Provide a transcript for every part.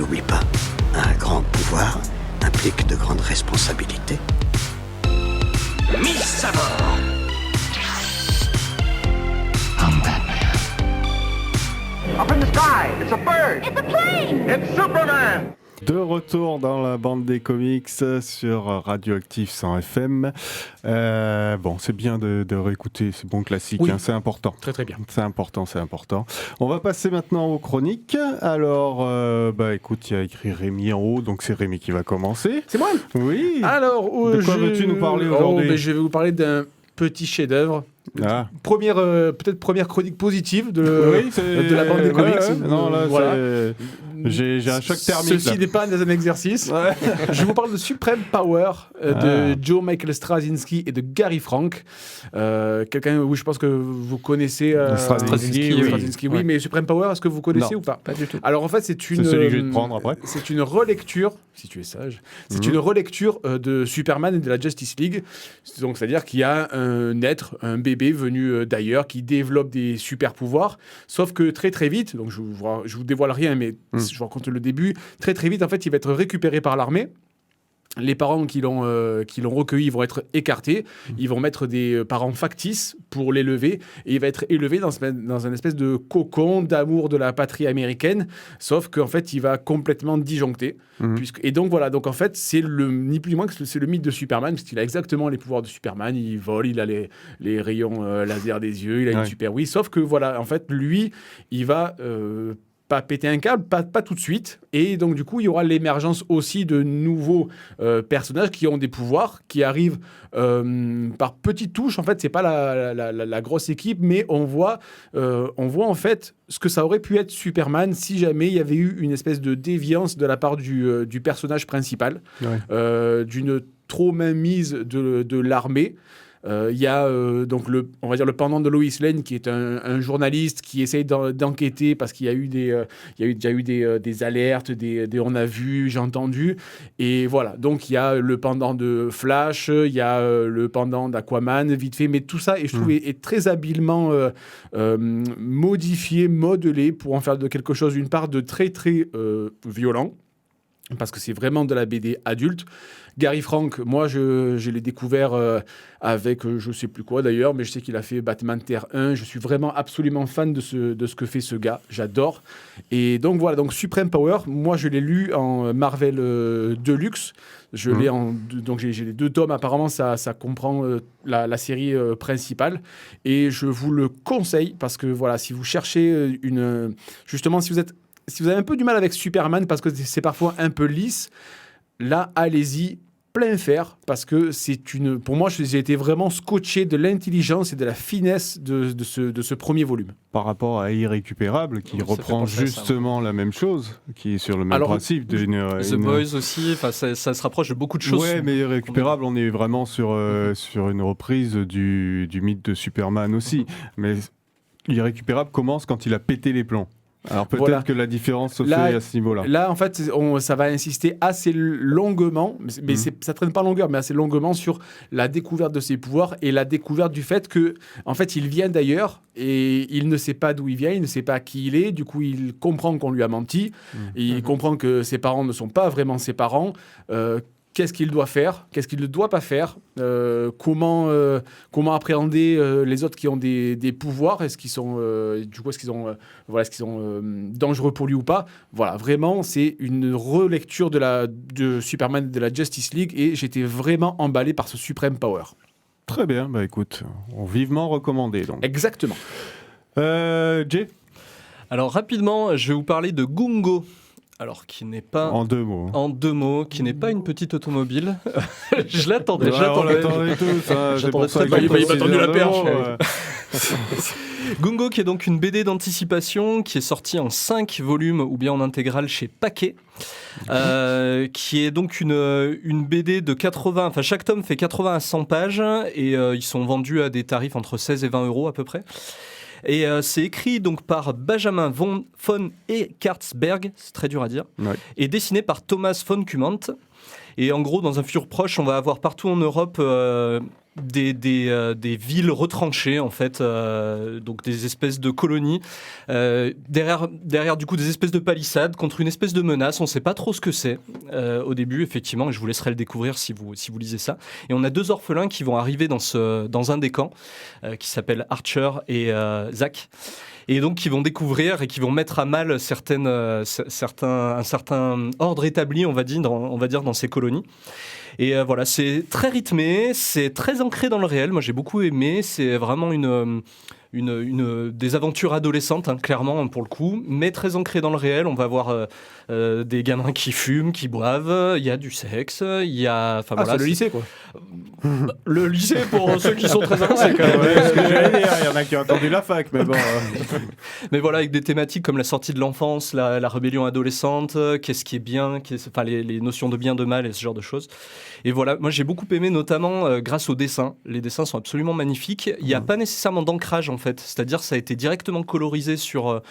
l'oublie pas. Un grand pouvoir implique de grandes responsabilités. Mise à bord. I'm Batman. Up in the sky, it's a bird. It's a plane. It's Superman. De retour dans la bande des comics sur Radioactif 100 FM. Bon, c'est bien de réécouter ces bons classiques, oui. C'est important. Très très bien. C'est important. On va passer maintenant aux chroniques. Alors, écoute, il y a écrit Rémi en haut, donc c'est Rémi qui va commencer. C'est moi. Oui. Alors, de quoi veux-tu nous parler aujourd'hui? Je vais vous parler d'un petit chef-d'œuvre. Peut-être première chronique positive de la bande des comics. Non, là, voilà. J'ai un choc thermique. Ceci n'est pas un exercice. Ouais. Je vous parle de Supreme Power de Joe Michael Straczynski et de Gary Frank. Quelqu'un, oui, je pense que vous connaissez Straczynski, oui, mais Supreme Power, est-ce que vous connaissez ou pas? Pas du tout. Alors en fait, c'est celui que je vais te prendre après. C'est une relecture, si tu es sage, une relecture de Superman et de la Justice League. Donc c'est-à-dire qu'il y a un bébé venu d'ailleurs qui développe des super pouvoirs, sauf que très très vite, donc je vous dévoile rien, mais je vous raconte le début, très très vite en fait il va être récupéré par l'armée. Les parents qui l'ont recueilli vont être écartés. Ils vont mettre des parents factices pour l'élever. Et il va être élevé dans un espèce de cocon d'amour de la patrie américaine. Sauf qu'en fait, il va complètement disjoncter. Et donc, voilà. Donc, en fait, c'est ni plus ni moins que c'est le mythe de Superman, parce qu'il a exactement les pouvoirs de Superman. Il vole, il a les rayons laser des yeux, il a une super oui. Sauf que, voilà, en fait, lui, il va... pas péter un câble, pas tout de suite. Et donc, du coup, il y aura l'émergence aussi de nouveaux personnages qui ont des pouvoirs, qui arrivent par petites touches. En fait, c'est pas la grosse équipe, mais on voit en fait ce que ça aurait pu être Superman si jamais il y avait eu une espèce de déviance de la part du personnage principal, d'une trop mainmise de l'armée. Il y a on va dire le pendant de Lois Lane qui est un journaliste qui essaye d'enquêter parce qu'il y a eu déjà eu des alertes, on a vu, j'ai entendu, et voilà. Donc il y a le pendant de Flash, il y a le pendant d'Aquaman vite fait, mais tout ça je trouve est très habilement modifié, modelé pour en faire de quelque chose d'une part de très très violent, parce que c'est vraiment de la BD adulte. Gary Frank, moi, je l'ai découvert avec je sais plus quoi d'ailleurs, mais je sais qu'il a fait Batman Terre 1. Je suis vraiment absolument fan de ce que fait ce gars. J'adore. Et donc voilà, donc Supreme Power, moi je l'ai lu en Marvel Deluxe. Je l'ai donc j'ai les 2 tomes. Apparemment, ça comprend la série principale. Et je vous le conseille parce que voilà, si vous cherchez justement, si vous avez un peu du mal avec Superman parce que c'est parfois un peu lisse, là, allez-y, plein fer, parce que pour moi, j'ai été vraiment scotché de l'intelligence et de la finesse de ce premier volume. Par rapport à Irrécupérable, qui reprend justement la même chose, qui est sur le même principe. The Boys aussi, ça se rapproche de beaucoup de choses. Ouais, mais Irrécupérable, on est vraiment sur une reprise du mythe de Superman aussi. Mais Irrécupérable commence quand il a pété les plombs. Alors peut-être que la différence se fait à ce niveau-là. Là, en fait, ça va insister assez longuement, mais ça traîne pas en longueur, mais assez longuement sur la découverte de ses pouvoirs et la découverte du fait que, en fait, il vient d'ailleurs et il ne sait pas d'où il vient, il ne sait pas qui il est. Du coup, il comprend qu'on lui a menti, et il comprend que ses parents ne sont pas vraiment ses parents. Qu'est-ce qu'il doit faire, qu'est-ce qu'il ne doit pas faire, comment appréhender les autres qui ont des pouvoirs, est-ce qu'ils sont dangereux pour lui ou pas. Voilà, vraiment, c'est une relecture de Superman de la Justice League et j'étais vraiment emballé par ce Supreme Power. Très bien, bah écoute, vivement recommandé donc. Exactement. Jay ? Alors rapidement, je vais vous parler de Gungo. Alors, qui n'est pas... En 2 mots. En 2 mots, qui n'est pas une petite automobile. Je l'attendais. On l'attendait tous. J'attendais très bien. Il m'a tendu la perche. Gungo, qui est donc une BD d'anticipation, qui est sortie en 5 volumes, ou bien en intégrale chez Paquet. Qui est donc une BD de 80... Enfin, chaque tome fait 80 à 100 pages, et ils sont vendus à des tarifs entre 16 et 20 euros à peu près. Et c'est écrit donc par Benjamin von Eckartsberg, c'est très dur à dire, et dessiné par Thomas von Kumant. Et en gros, dans un futur proche, on va avoir partout en Europe des villes retranchées en fait, donc des espèces de colonies derrière du coup des espèces de palissades contre une espèce de menace. On ne sait pas trop ce que c'est au début effectivement, et je vous laisserai le découvrir si vous lisez ça. Et on a 2 orphelins qui vont arriver dans un des camps qui s'appelle Archer et Zach. Et donc qui vont découvrir et qui vont mettre à mal un certain ordre établi, on va dire dans ces colonies. Et voilà, c'est très rythmé, c'est très ancré dans le réel. Moi, j'ai beaucoup aimé. C'est vraiment des aventures adolescentes, hein, clairement, pour le coup, mais très ancré dans le réel. On va voir des gamins qui fument, qui boivent, il y a du sexe, il y a... C'est le lycée, quoi. Le lycée, pour ceux qui sont très avancés, quand même. Ouais, ce que j'allais dire, il y en a qui ont entendu la fac, mais bon... Mais voilà, avec des thématiques comme la sortie de l'enfance, la rébellion adolescente, qu'est-ce qui est bien, les notions de bien, de mal et ce genre de choses. Et voilà, moi j'ai beaucoup aimé, notamment grâce aux dessins. Les dessins sont absolument magnifiques. Il n'y a pas nécessairement d'ancrage, en fait. C'est-à-dire ça a été directement colorisé sur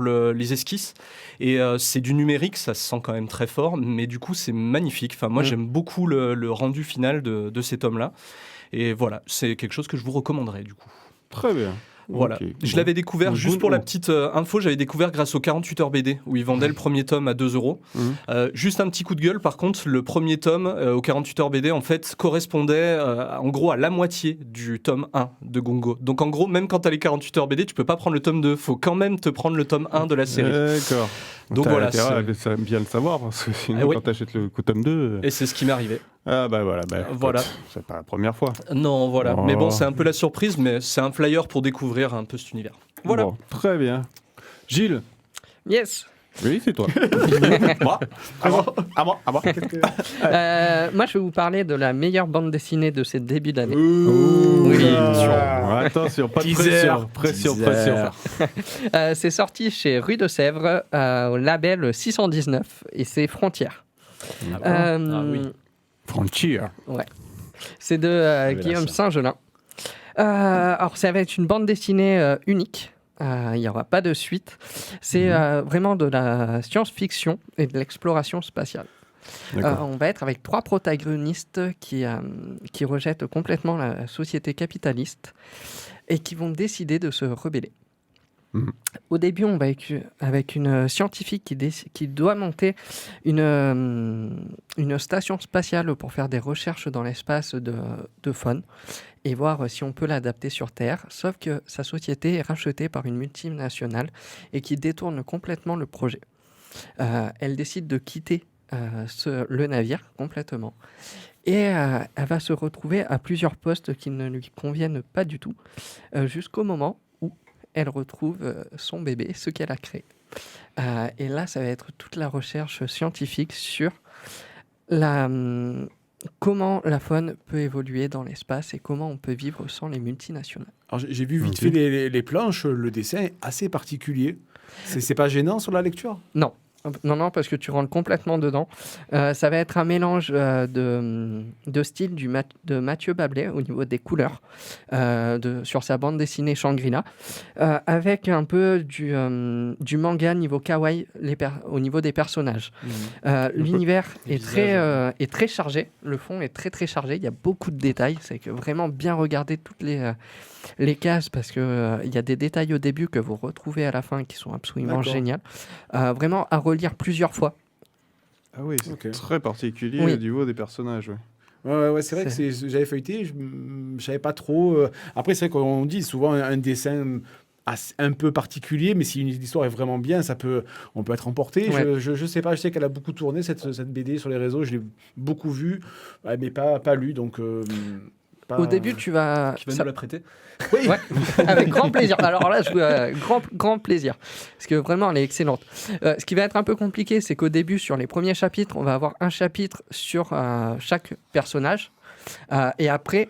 les esquisses. Et c'est du numérique, ça se sent quand même très fort, mais du coup c'est magnifique. Enfin, moi j'aime beaucoup le rendu final de cet homme-là. Et voilà, c'est quelque chose que je vous recommanderais du coup. Très bien. Voilà. Okay. Je l'avais découvert, juste pour la petite info, j'avais découvert grâce aux 48 heures BD, où ils vendaient le premier tome à 2 €. Juste un petit coup de gueule, par contre, le premier tome aux 48 heures BD, en fait, correspondait en gros à la moitié du tome 1 de Gongo. Donc en gros, même quand t'as les 48 heures BD, tu peux pas prendre le tome 2, faut quand même te prendre le tome 1 de la série. D'accord. Donc t'as voilà. intérêt à bien le savoir, parce que sinon, quand t'achètes le tome 2... Et c'est ce qui m'est arrivé. Ah bah voilà, voilà. C'est pas la première fois. Non, voilà. Oh. Mais bon, c'est un peu la surprise, mais c'est un flyer pour découvrir un peu cet univers. Voilà. Bon, très bien. Gilles. Yes. Oui, c'est toi. Moi. Moi, je vais vous parler de la meilleure bande dessinée de ce début d'année. Oui. Attention, pas de pression. C'est sorti chez Rue de Sèvres au label 619 et c'est Frontières. Oui. Frontier. Ouais. C'est de Guillaume Saint-Gelin. Alors, ça va être une bande dessinée unique. Il n'y aura pas de suite. C'est vraiment de la science-fiction et de l'exploration spatiale. On va être avec 3 protagonistes qui rejettent complètement la société capitaliste et qui vont décider de se rebeller. Au début, on va avec une scientifique qui doit monter une station spatiale pour faire des recherches dans l'espace de faune et voir si on peut l'adapter sur Terre. Sauf que sa société est rachetée par une multinationale et qui détourne complètement le projet. Elle décide de quitter le navire complètement. Et elle va se retrouver à plusieurs postes qui ne lui conviennent pas du tout, jusqu'au moment où elle retrouve son bébé, ce qu'elle a créé. Et là, ça va être toute la recherche scientifique sur comment la faune peut évoluer dans l'espace et comment on peut vivre sans les multinationales. Alors, j'ai vu vite fait les planches, le dessin est assez particulier. C'est pas gênant sur la lecture ? Non, parce que tu rentres complètement dedans. Ça va être un mélange de style de Mathieu Bablet au niveau des couleurs sur sa bande dessinée Shangri-La, avec un peu du manga niveau kawaii au niveau des personnages. L'univers est très chargé, le fond est très très chargé, il y a beaucoup de détails, c'est que vraiment bien regarder toutes les cases parce qu'il y a des détails au début que vous retrouvez à la fin qui sont absolument géniaux. Vraiment à relire plusieurs fois. Ah oui, c'est très particulier au niveau des personnages. Ouais, c'est vrai que j'avais feuilleté, je savais pas trop. Après, c'est vrai qu'on dit souvent un dessin un peu particulier, mais si l'histoire est vraiment bien, on peut être emporté. Ouais. Je sais pas, je sais qu'elle a beaucoup tourné cette BD sur les réseaux, je l'ai beaucoup vue, mais pas lu, donc... Au début, tu vas... Tu vas nous la prêter ? Oui, ouais, avec grand plaisir. Alors là, grand plaisir. Parce que vraiment, elle est excellente. Ce qui va être un peu compliqué, c'est qu'au début, sur les premiers chapitres, on va avoir un chapitre sur chaque personnage. Et après,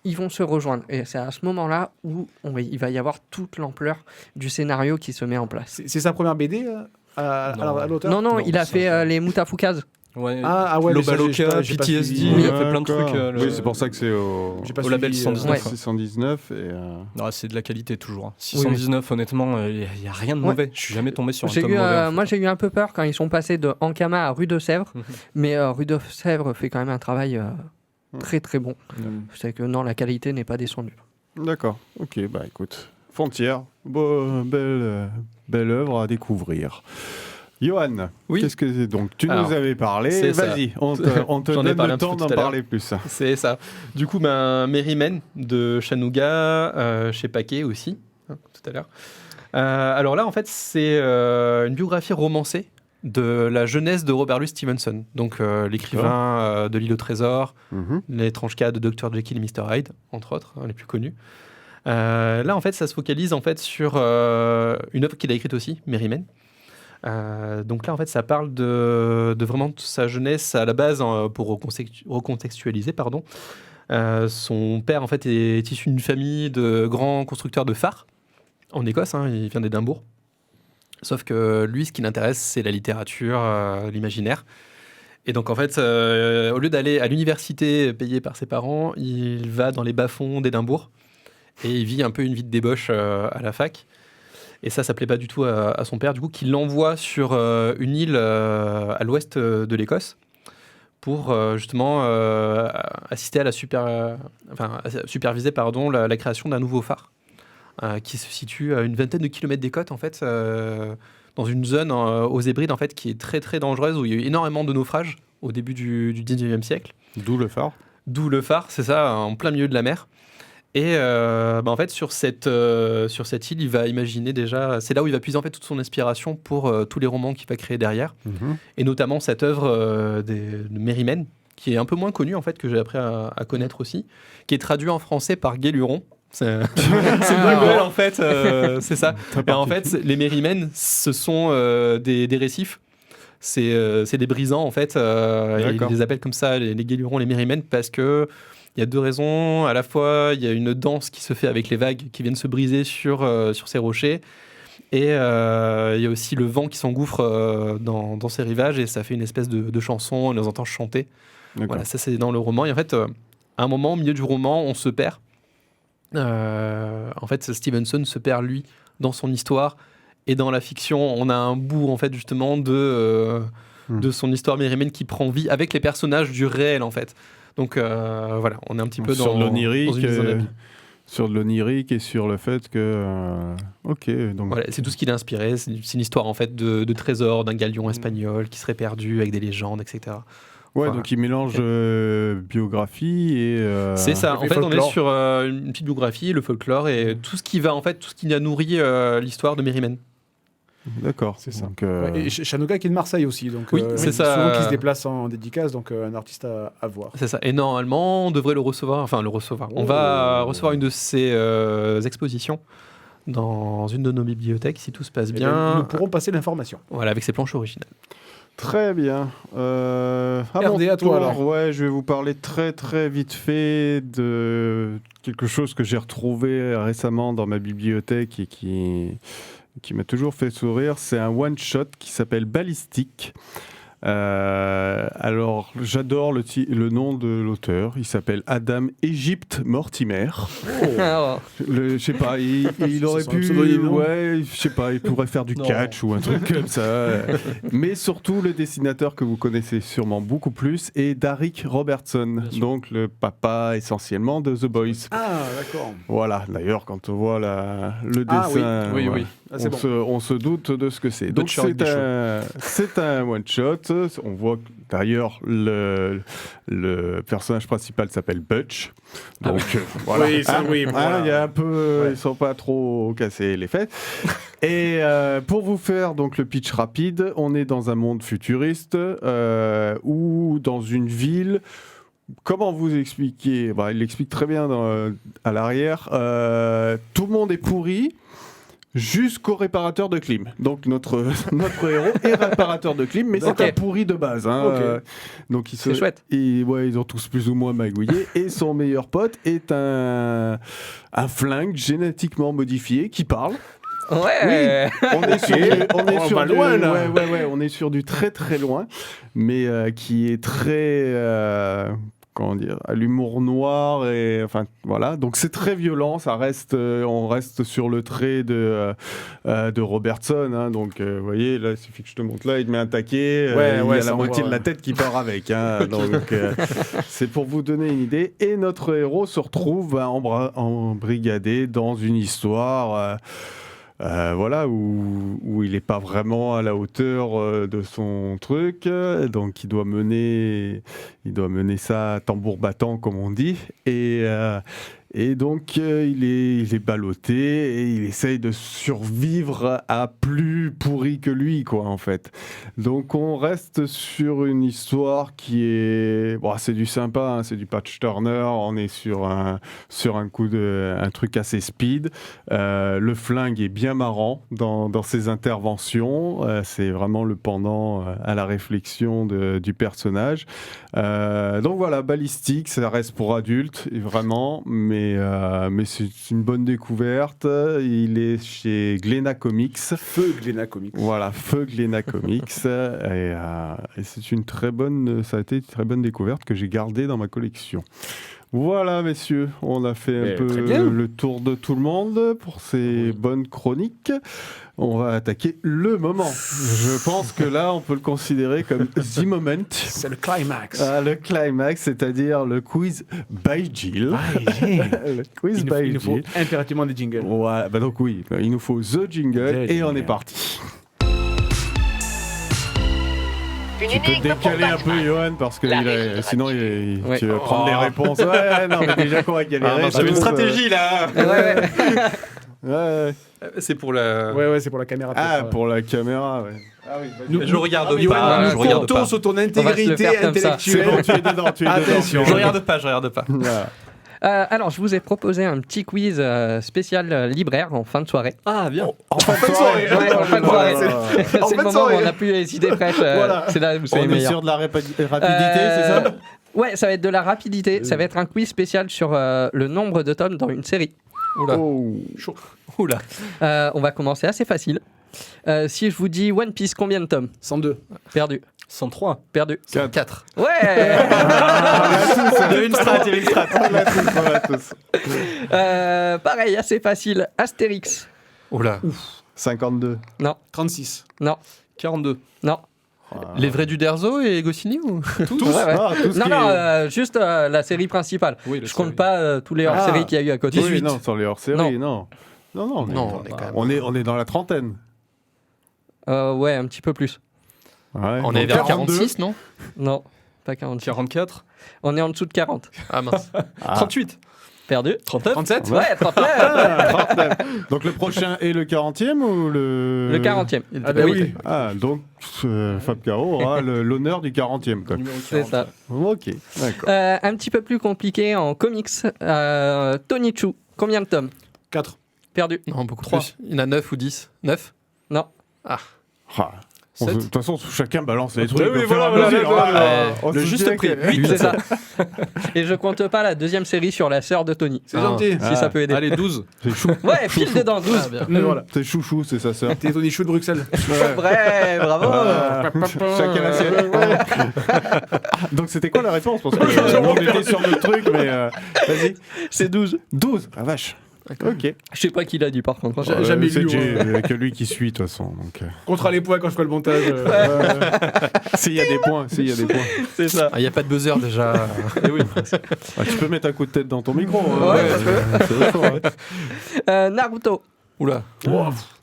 ils vont se rejoindre. Et c'est à ce moment-là où il va y avoir toute l'ampleur du scénario qui se met en place. C'est sa première BD à l'auteur ? Non, il a fait les Mutafukas. Ouais, ouais, Lobaloka, PTSD, il a fait plein de trucs. Oui, c'est pour ça que c'est au label 619. 619 et non, c'est de la qualité toujours. Hein. 619, honnêtement, il n'y a rien de mauvais. Je suis jamais tombé sur un tome mauvais. Moi, j'ai eu un peu peur quand ils sont passés de Ankama à Rue de Sèvres, mais Rue de Sèvres fait quand même un travail très très bon. C'est que non, la qualité n'est pas descendue. D'accord, ok, bah écoute, Frontière, belle œuvre à découvrir. Johan, Oui. qu'est-ce que c'est donc? Tu Alors, nous avais parlé, c'est vas-y, on te J'en ai donne parlé le un petit temps peu d'en tout à l'heure. parler plus. C'est ça. Du coup, Merrymen de Shanuga, chez Paquet aussi, tout à l'heure. Alors là, en fait, c'est une biographie romancée de la jeunesse de Robert Louis Stevenson, donc l'écrivain de L'île au trésor, l'étrange cas de Dr. Jekyll et Mr. Hyde, entre autres, les plus connus. Là, en fait, ça se focalise en fait sur une œuvre qu'il a écrite aussi, Merrymen. Donc là, en fait, ça parle de vraiment de sa jeunesse à la base, pour recontextualiser, pardon. Son père, en fait, est issu d'une famille de grands constructeurs de phares en Écosse. Il vient d'Édimbourg. Sauf que lui, ce qui l'intéresse, c'est la littérature, l'imaginaire. Et donc, en fait, au lieu d'aller à l'université payée par ses parents, il va dans les bas-fonds d'Édimbourg et il vit un peu une vie de débauche à la fac. Et ça plaît pas du tout à son père, du coup, qui l'envoie sur une île à l'ouest de l'Écosse pour justement assister à superviser la création d'un nouveau phare qui se situe à une vingtaine de kilomètres des côtes, en fait, dans une zone aux Hébrides, en fait, qui est très très dangereuse, où il y a eu énormément de naufrages au début du 19e siècle. D'où le phare. D'où le phare, c'est ça, en plein milieu de la mer. Et en fait, sur cette île, il va imaginer déjà... C'est là où il va puiser en fait toute son inspiration pour tous les romans qu'il va créer derrière. Et notamment cette œuvre de Merrymen, qui est un peu moins connue, en fait, que j'ai appris à connaître aussi, qui est traduit en français par Gay Luron. C'est une bonne nouvelle, en fait. C'est ça. Et en fait, les Merrymen, ce sont des récifs. C'est des brisants, en fait. Ils les appellent comme ça, les Gay Lurons, les Merrymen, parce que... Il y a deux raisons. À la fois, il y a une danse qui se fait avec les vagues qui viennent se briser sur ces rochers. Et il y a aussi le vent qui s'engouffre dans ces rivages. Et ça fait une espèce de chanson. On les entend chanter. Voilà, ça, c'est dans le roman. Et en fait, à un moment, au milieu du roman, on se perd. En fait, Stevenson se perd, lui, dans son histoire. Et dans la fiction, on a un bout, en fait, justement, de son histoire Merrymen qui prend vie avec les personnages du réel, en fait. Donc voilà, on est un petit peu sur l'onirique, sur de l'onirique et sur le fait que donc voilà, c'est tout ce qui l'a inspiré. C'est une histoire en fait de trésors d'un galion espagnol qui serait perdu avec des légendes, etc. Ouais, donc il mélange biographie et c'est ça. En fait, folklore. on est sur une petite biographie, le folklore et tout ce qui a nourri l'histoire de Merrymen. D'accord, c'est ça. Donc, Et Shanuga qui est de Marseille aussi, donc oui, c'est ça. souvent qui se déplace en dédicace, donc un artiste à voir. C'est ça. Et normalement, on devrait le recevoir. On va recevoir une de ses expositions dans une de nos bibliothèques, si tout se passe bien. Nous pourrons passer l'information. Voilà, avec ses planches originales. Très bien. RD, à toi alors. Ouais, je vais vous parler très très vite fait de quelque chose que j'ai retrouvé récemment dans ma bibliothèque et qui m'a toujours fait sourire. C'est un one-shot qui s'appelle Ballistique. Alors, j'adore le nom de l'auteur. Il s'appelle Adam Egypt Mortimer. Je sais pas, il aurait pu... Ouais, je sais pas, il pourrait faire du catch ou un truc comme ça. Mais surtout, le dessinateur que vous connaissez sûrement beaucoup plus est Darick Robertson, donc le papa essentiellement de The Boys. Ah, d'accord. Voilà, d'ailleurs, quand on voit le dessin... Oui. Ah, on se doute de ce que c'est. Donc c'est un one-shot. On voit que d'ailleurs le personnage principal s'appelle Butch. Donc voilà. Oui, voilà. Il y a un peu, ils sont pas trop cassés les fêtes. Et pour vous faire donc le pitch rapide, on est dans un monde futuriste ou dans une ville. Comment vous expliquer ? Il l'explique très bien à l'arrière. Tout le monde est pourri. Jusqu'au réparateur de clim. Donc notre héros est réparateur de clim, mais c'est un pourri de base. Donc c'est chouette. Ils ont tous plus ou moins magouillé. Et son meilleur pote est un flingue génétiquement modifié qui parle. Ouais. Oui, on est sur loin là. Ouais, on est sur du très très loin, mais qui est très comment dire, à l'humour noir et enfin voilà. Donc c'est très violent. Ça reste, on reste sur le trait de Robertson. Hein, donc vous voyez, là, il suffit que je te montre là, il te met un taquet, il y a la moitié de la tête qui part avec. Hein, donc c'est pour vous donner une idée. Et notre héros se retrouve embrigadé dans une histoire. Voilà, où il n'est pas vraiment à la hauteur de son truc, donc il doit mener ça tambour battant, comme on dit, et donc il est ballotté et il essaye de survivre à plus pourri que lui, quoi, en fait. Donc on reste sur une histoire qui est... Bon, c'est du sympa, hein, c'est du Patch Turner, on est sur un truc assez speed. Le flingue est bien marrant dans ses interventions, c'est vraiment le pendant à la réflexion du personnage. Donc voilà, balistique, ça reste pour adultes, vraiment, mais c'est une bonne découverte. Il est chez Glénat Comics. Feu Glénat Comics. Voilà, Feu Glénat Comics. Et c'est ça a été une très bonne découverte que j'ai gardée dans ma collection. Voilà, messieurs, on a fait un peu le tour de tout le monde pour ces bonnes chroniques. On va attaquer le moment. Je pense que là, on peut le considérer comme the moment. C'est le climax. Le climax, c'est-à-dire le quiz by Jill. Le quiz by Jill. Il nous faut impérativement des jingles. Ouais, bah donc oui, il nous faut the jingle et on est parti. Tu peux décaler un peu, Johan, parce que sinon tu vas prendre les réponses. Ouais, non, mais déjà qu'on va galérer. C'est une stratégie là. Ouais. C'est pour la. Ouais, c'est pour la caméra. Ah, pour la caméra, ouais. Ah oui, je regarde pas. Nous comptons sur ton intégrité intellectuelle. C'est bon, tu es dedans. Attention. Je regarde pas. Alors, je vous ai proposé un petit quiz spécial libraire en fin de soirée. Ah, bien. En fin de soirée. Ouais, en fin de soirée. C'est le moment où on n'a plus les idées fraîches. C'est là où c'est on est meilleur. sur de la rapidité, c'est ça? Ouais, ça va être de la rapidité. Ça va être un quiz spécial sur le nombre de tomes dans une série. Oula. Chaud. Oula. On va commencer assez facile. Si je vous dis One Piece, combien de tomes? 102. Perdu. 103. Perdu. 4. Ouais. Il y avait une strat. On l'a tous. Pareil, assez facile. Astérix. Oula. 52. Non. 36. Non. 42. Non. Les vrais du Derzo et Goscinny ou Tous. Ouais. Ah, tout ce Non, qui non, est- juste la série principale. Oui, Je compte pas tous les hors-séries qu'il y a eu à côté. Oui, non, sur les hors-séries, non. Non, Non, on est dans la trentaine. Ouais, un petit peu plus. Ouais, on est vers 46, non? Non, pas 40. 44. On est en dessous de 40. Ah mince. 38. Perdu. 39. 37. Ouais, 39. Ah, 39. Donc le prochain est le 40e ou le... Le 40e. Ah bah oui. Ah, donc Fab Caro aura l'honneur du 40e. Quoi. C'est ça. Ok, d'accord. Un petit peu plus compliqué en comics. Tony Chu, combien de tomes? 4. Perdu. Non, beaucoup 3. plus. Il y en a 9 ou 10. 9? Non. Ah, Sept. de toute façon, chacun balance les trucs. oui, au fur et à voilà, mesure. voilà. On Le se juste dit prix. que- 8. C'est ça. Et je compte pas la deuxième série sur la sœur de Tony. C'est gentil. Si ça peut aider. Allez, 12. C'est chou. Ouais, pile dedans, 12. Ah, bien. Mais voilà. C'est chouchou, c'est sa sœur. T'es Tony Chou de Bruxelles. Vrai, bravo. Chacun la sienne. Donc c'était quoi la réponse? Parce que on était sur notre truc, mais vas-y. C'est 12. 12. Ah vache. Ok. Je sais pas qui l'a dit par contre. J'ai jamais c'est lu. que lui qui suit de toute façon. Donc, Contre les points quand je ferai le montage. s'il y a des points, C'est ça. Il n'y a pas de buzzer déjà. Ah, tu peux mettre un coup de tête dans ton micro. Ouais, c'est fort, hein. Naruto. Oula.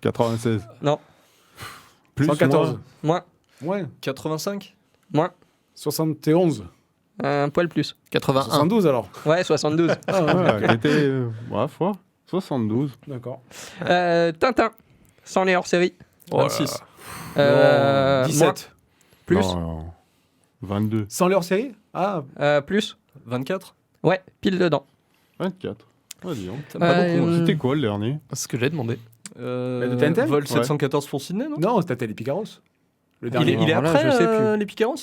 96. Non. Plus 114. Moins. Ouais. 85. Moins. 71. Un poil plus. 81. 72 alors. Ouais, 72. Ouais, il était bref, 72. D'accord. Tintin. Sans les hors-série. 26. 17. Moins. Plus. Non, 22. Sans leur série. Ah. Plus. 24. Ouais, pile dedans. 24. Ah, dis donc. T'as pas beaucoup. C'était quoi le dernier? C'est ce que j'ai demandé. de TNT Vol Ouais. 714 pour Sydney, non? Non, c'était les Picaros. Le Il dernier. est Alors là, après je sais plus. les Picaros?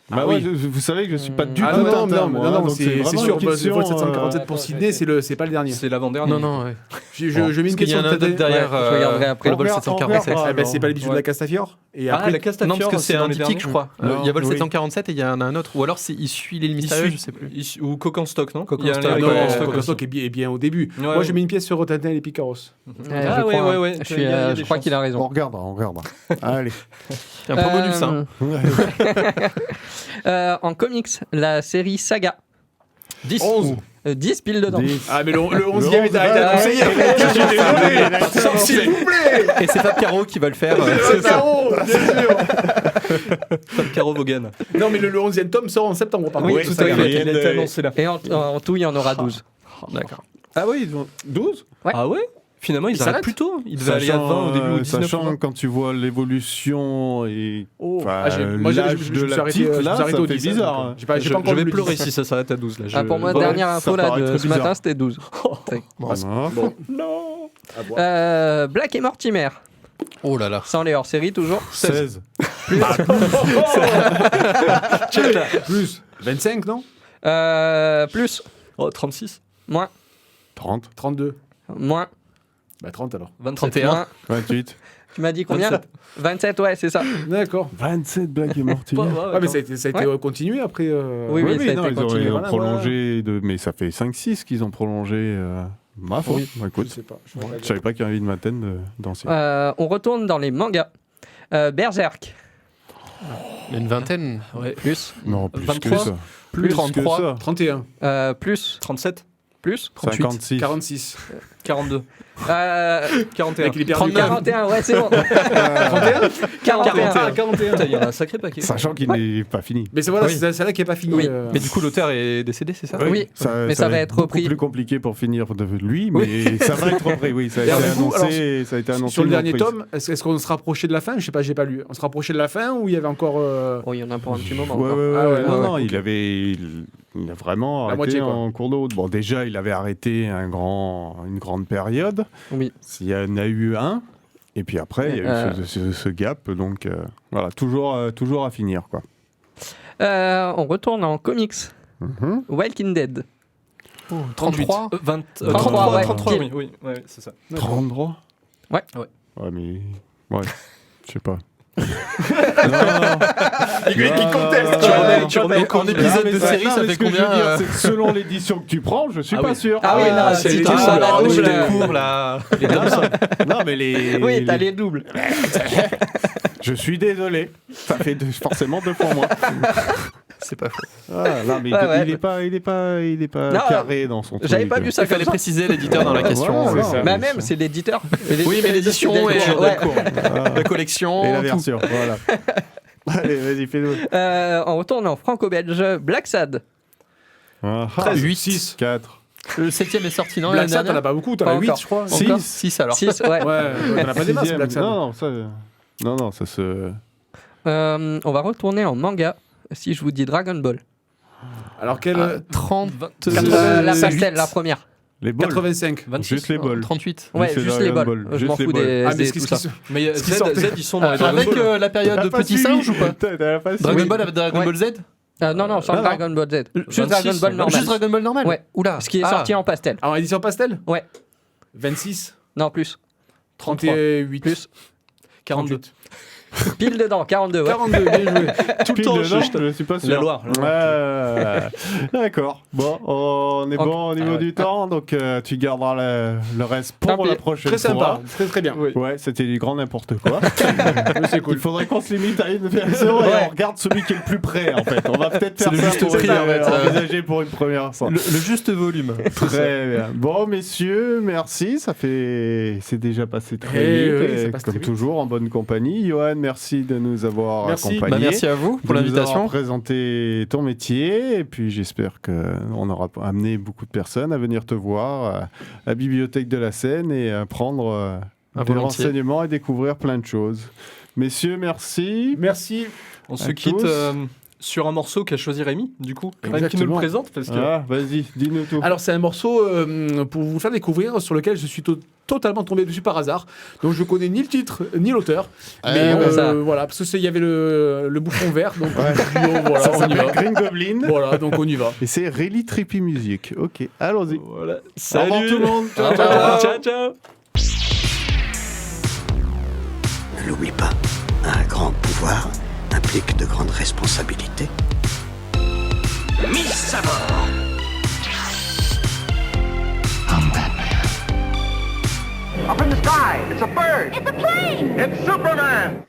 Bah oui. ouais, vous savez que je suis pas du Ah tout non, Tintin, moi, non, donc c'est vraiment sûr. une question, Vol 747 pour Sydney, c'est pas le dernier. C'est l'avant-dernier. Non, non, ouais. Je mets une Parce qu'il y question en a un de autre derrière. je regarderai après. Le vol On 747. verra. Ah bah, c'est pas les bijoux de la Castafiore. Et après, la Castafiore, Non, parce que c'est dans un les diptyque, derniers. je crois. Non, Il y a Vol oui. 747 et il y en a un autre. Ou alors il suit l'île mystérieuse, je sais plus. Ou Coq en stock, non Coq Il y a en un stock, lien avec non, Coq en stock Coq en aussi. stock est bien au début. Ouais, Moi, ouais. j'ai mis une pièce sur Rotatin et Picaros. Ah, je ouais, crois, ouais. Je, Il y a je des crois chances. qu'il a On raison. regardera. Allez. C'est un peu bonus, hein. En comics, la série Saga. 10. 11. 10 piles dedans. 10. Ah, mais le 11e est arrêté à Ah, conseiller. ouais. Je suis désolé. Attention, S'il vous plaît. Et c'est Fab Caro qui va le faire. C'est ça, bien sûr. Fab Caro Vaughan. Non, mais le 11e tome sort en septembre, par Oui, contre. tout Ça à gagne. fait. Il a été annoncé là. Et en tout, il y en aura 12. D'accord. Ah oui, ils ont 12. Ouais. Ah ouais Finalement, ils s'arrêtent arrêtent plus tôt. Ils devaient aller à 20 au début ou 19. Sachant quand tu vois l'évolution et enfin, Moi, l'âge je de me suis la arrêté, petite, je me là, suis arrêté ça au fait 10, bizarre. donc, hein. j'ai pas Je encore vais lu le pleurer 10. si ça s'arrête à 12. Là. Ah, pour moi, Ouais, dernière ça info là, paraît de très ce matin, bizarre. c'était 12. Voilà. Non. À boire. Black et Mortimer. Oh là là. Sans les hors-série, toujours. 16. Plus 25, non Plus. Oh, 36. Moins. 30. 32. Moins. Bah 30 alors. 27. 31. Moins. 28. Tu m'as dit combien 27. 27, ouais, c'est ça. D'accord. 27 Black et Mortimer. Ouais, mais ça a été continué après. Oui, Oui, ça a non, été ils ont continué. Voilà, prolongé, mais ça fait 5-6 qu'ils ont prolongé. Ma foi. Oui. Bah, Je écoute, sais pas. je savais pas qu'il y avait une vingtaine d'anciens. On retourne dans les mangas. Berserk. Il y a une vingtaine. Ouais. Plus. Non, plus 23, que ça. Plus 33. que ça. 31. Plus. 37. Plus. 56. 46. 42. 41. Avec les perdu 41, ouais, c'est bon. 31 41. 41. Putain, il y en a un sacré paquet. Sachant qu'il n'est pas fini. Mais c'est voilà, Oui. c'est là qui est pas fini. Oui. Mais du coup, l'auteur est décédé, c'est ça Oui, mais ça va être beaucoup repris. plus compliqué pour finir de lui, mais ça va être repris. Oui, ça a Et été alors, du coup, annoncé. Ça a été annoncé Sur le une dernier reprise. tome, est-ce qu'on se rapprochait de la fin? Je sais pas, j'ai pas lu. On se rapprochait de la fin ou il y avait encore. Oh, il y en a pour un petit moment. Ouais, encore. ouais, Ah ouais, non, ouais, non, ok. il a vraiment La arrêté moitié, quoi. en cours de route. Bon, déjà, il avait arrêté une grande période. Oui. Il y en a eu un. Et puis après, il y a eu ce gap. Donc, voilà, toujours à finir, quoi. On retourne en comics. Mhm. Walking Dead. 33. 33, ouais. 33, oui, oui, ouais, c'est ça. 33 Ouais. Ouais. Ouais, mais... Ouais, je sais pas. Il conteste. Tu remets en épisode de série, ça fait ce que je veux combien dire, c'est que selon l'édition que tu prends, je suis Ah pas oui. sûr. Ah oui, non, c'est si les tu doubles, prends la alors, double, les cours là. Non, mais les... Oui, t'as les doubles. Je suis désolé. Ça fait forcément 2 fois moins. C'est pas faux. Ah, non, mais Ouais, il est pas Non, carré dans son truc. J'avais pas vu ça Il fallait comme ça. préciser l'éditeur dans la question. Voilà, c'est ça. Mais même, c'est l'éditeur. Oui, mais l'édition et Ouais. la collection. Et la tout. version, voilà. Allez, vas-y, fais-nous. On retourne en franco-belge. Black Sad. 8. 6. 4. Le 7ème est sorti, non? Black l'année Sad, t'en dernière as pas beaucoup, t'en Pas as 8, encore. je crois. Encore 6. 6 alors. 6, ouais. Ouais, t'en as pas des masses, Black Sad. Non, ça... Non, ça se... On va retourner en manga. Si je vous dis Dragon Ball. Alors, quel. 30. La pastel, la première. Les balls. 85. 26. Juste les balls. 38. Ouais, c'est juste les Dragon balles. Ball. Je m'en Juste fous les des, Ah, mais des- ce tout qui ça. se. Mais Ce qui Z, sortait. ils sont dans les Dragon Avec Ball. la période de Petit Singe ou pas? T'as pas Dragon suivi. Ball avec Dragon Ouais. Ball Z? Non, sans Ah, non. Dragon Ball Z. Juste 26, Dragon Ball normal. Juste Dragon Ball normal? Ouais. Oula. Ce qui est sorti en pastel. En édition pastel Ouais. 26. Non, plus. 38. Plus. 42. Pile dedans, 42. Ouais. 42, bien joué. Tout le Pile temps, dedans, je je suis pas sûr. La Loire. Ouais. D'accord. Bon, on est bon au niveau ouais. du temps, donc tu garderas le reste Tant pour pis. la prochaine Très sympa. fois. Très, très bien. Ouais, c'était du grand n'importe quoi. Mais c'est cool. Il faudrait qu'on se limite à une version et on regarde celui qui est le plus près en fait. On va peut-être faire le ça juste pour prix, en fait. envisager pour une première fois. Le juste volume. Très bien. Bon, messieurs, merci. C'est déjà passé très Eh vite. oui, et ça passe comme très vite. toujours, en bonne compagnie. Johan, merci de nous avoir Merci. accompagnés. Bah, merci à vous pour de nous l'invitation. avoir présenté ton métier. Et puis, j'espère qu'on aura amené beaucoup de personnes à venir te voir à la Bibliothèque de la Seine et à prendre des volontiers. renseignements et découvrir plein de choses. Messieurs, merci. Merci. On se À quitte tous. sur un morceau qu'a choisi Rémi, du coup. Rémi qui nous le Exactement. présente parce que. Ah, vas-y, dis-nous tout. Alors, c'est un morceau pour vous faire découvrir sur lequel je suis totalement tombé dessus par hasard. Donc, je connais ni le titre ni l'auteur. Mais bon, ça. voilà, parce qu'il y avait le bouffon vert. Donc, je me suis dit, oh, voilà, Ça on y s'appelle va. Green Goblin. Voilà, donc on y va. Et c'est Really Trippy Music. Ok, allons-y. Voilà. Au revoir Salut tout le monde. Au revoir. Ciao, ciao. Ne l'oublie pas, Un grand pouvoir implique de grandes responsabilités. Mise à bord. I'm Batman. Up in the sky, it's a bird. It's a plane! It's Superman.